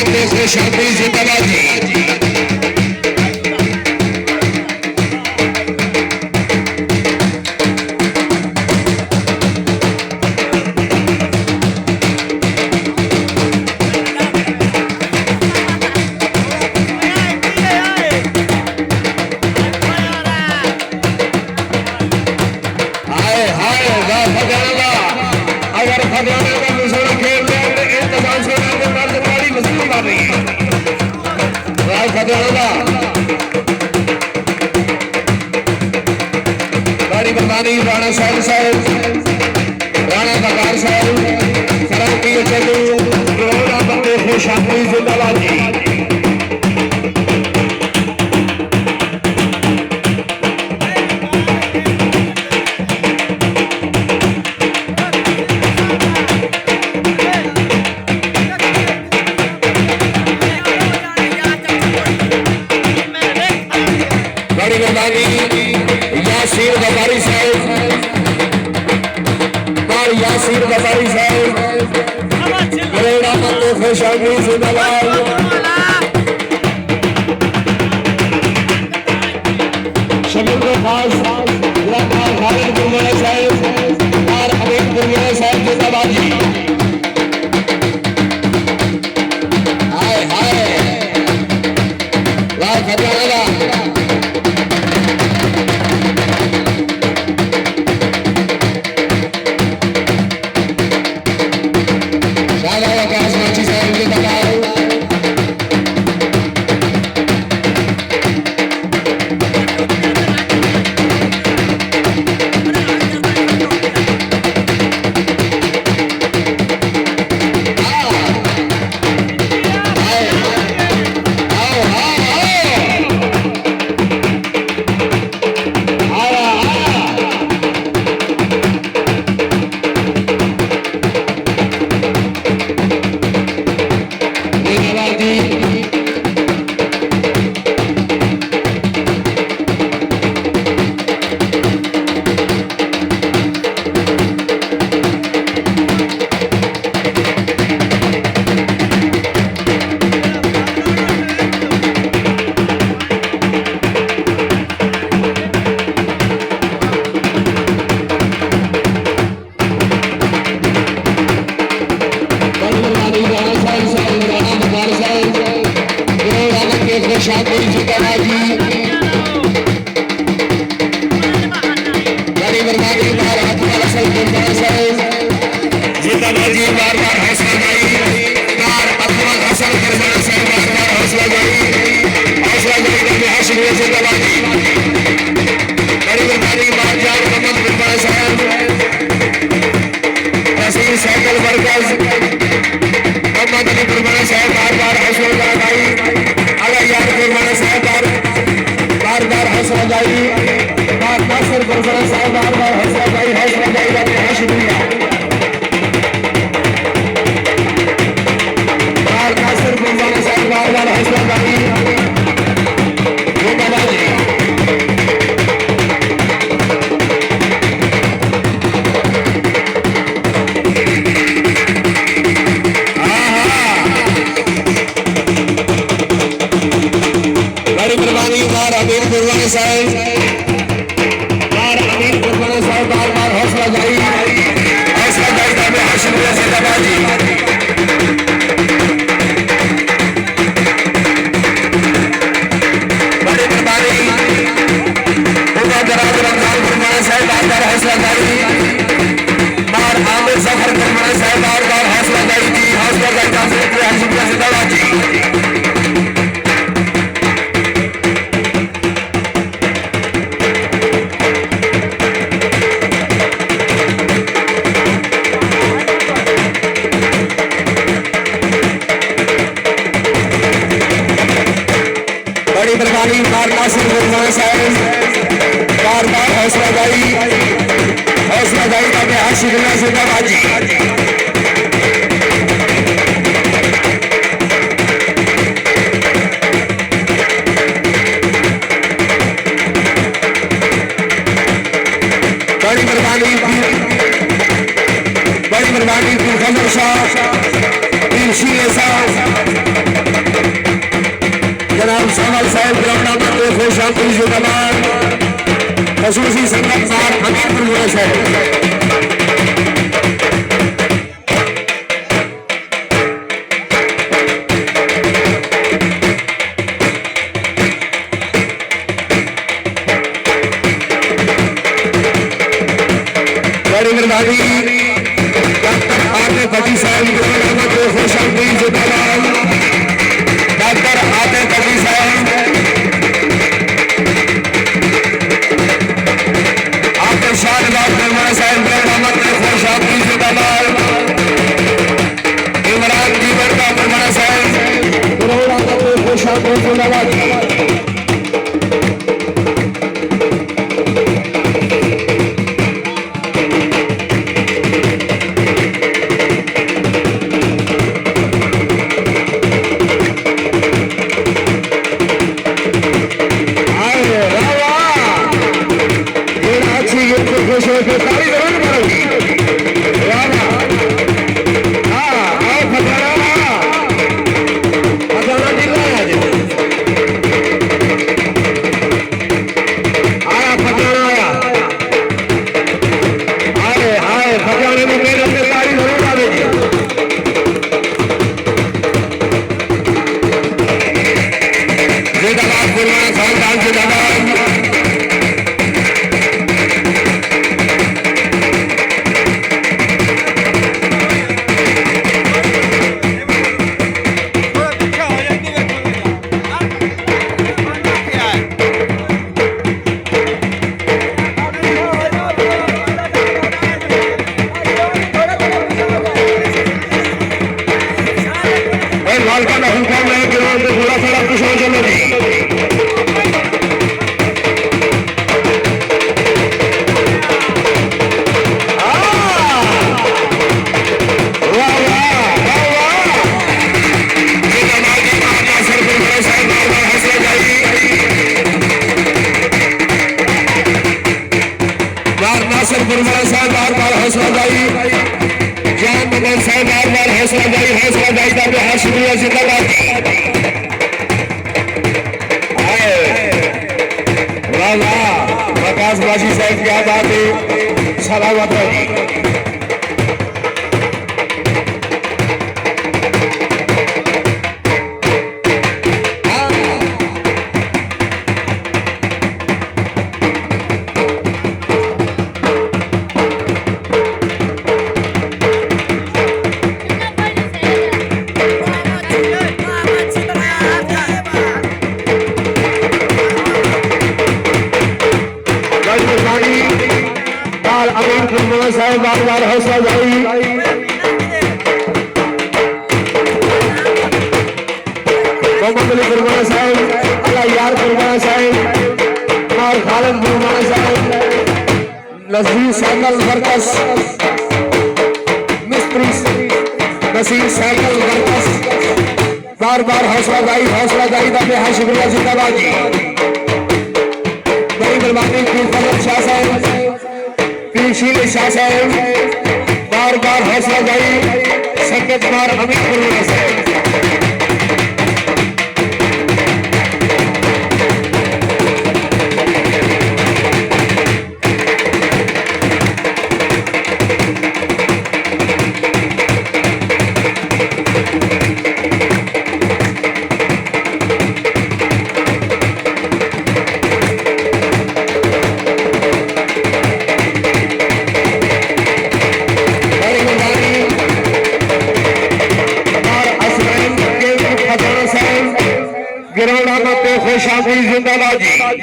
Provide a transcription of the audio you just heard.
बंदे से शादी जिंदाबाद जी। अगर खजाना का मुसरा खेल रहे इंतजाम से मर्द बड़ी मछली मार रही है खजाना बड़ी बर्बादी राणा साहब राणा बकार साहब सरम की चलू करोड़ा बंदे से शादी जिंदाबाद जी। यासीर व्यापारी साहब यासीर व्यापारी साहब करोड़ा बंदे से शादी जिंदाबाद। शमीर खास खालिद गुरमाना साहब और अमीर गुरमाना साहब जिंदाबाद जी। हाय हाय वाह खजाना शादी जिंदाबाद जी। बड़ी बर्बादी बार अकबर हसन साहब जिंदाबाद जी। बार बार हौसला जाई बार अकबर हसन साहब बार बार हौसला जाई करने हासिल जिंदाबाद जी। बड़ी बर्बादी बार जान मोहम्मद गुरमाना साहब तहसील साइकिल वर्कर्स मोहम्मद अली गुरमाना साहब बार बार हौसला जाई यार गुरमाना साहब बार बार हौसला जाई बार नासिर गुरमाना साहब बार बार हौसला जाई शुक्रिया बार नासिर गुरमाना साहब बार बार हौसला जाई जिंदाबाद जी। अमीर गुरमाना साहब बार बार हौसला जाई करने हासिल जिंदाबाद जी। बड़ी बर्बादी रमजान गुरमाना साहब बार बार हौसला जाई और आमिर जफर गुरमाना साहब बार बार हौसला जाई जी जिंदाबाद जी। बड़ी बर्बादी बार नासिर गुरमाना साहब बार बार हौसला जाई करने हासिल जिंदाबाद जी। बड़ी बर्बादी खजर शाह खसूसी संगतदार हमीरपुर मुराद साहब बड़ी मेहरबानी डॉक्टर आते फटी साहब को खुश आमदीद जिंदाबाद डॉक्टर आते फटी साहब आपके शानदार मेहमान साहब रहमत में खुश आमदीद जिंदाबाद इमरान जीवन का मेहमान साहब खुश आमदीद जिंदाबाद बाजी साहब क्या बात है सलामत है साहब बार बार हौसला जारी मोहम्मद अली कुरबाना साहब अल्लाह यार कुरबाना साहब और खालिद कुरबाना साहब नसीर साइकिल वर्कर्स मिस्त्री नसीर साइकिल वर्कर्स बार बार हौसला जारी का बेहद शुक्रिया जिंदाबाद जी बड़ी मेहरबानी फजल शाह साहब शील शाह साहब बार बार हौसला जारी संगत कुमार हमीरपुर साहब गिरौड़ा का खुश आमदीद जिंदाबाद जी।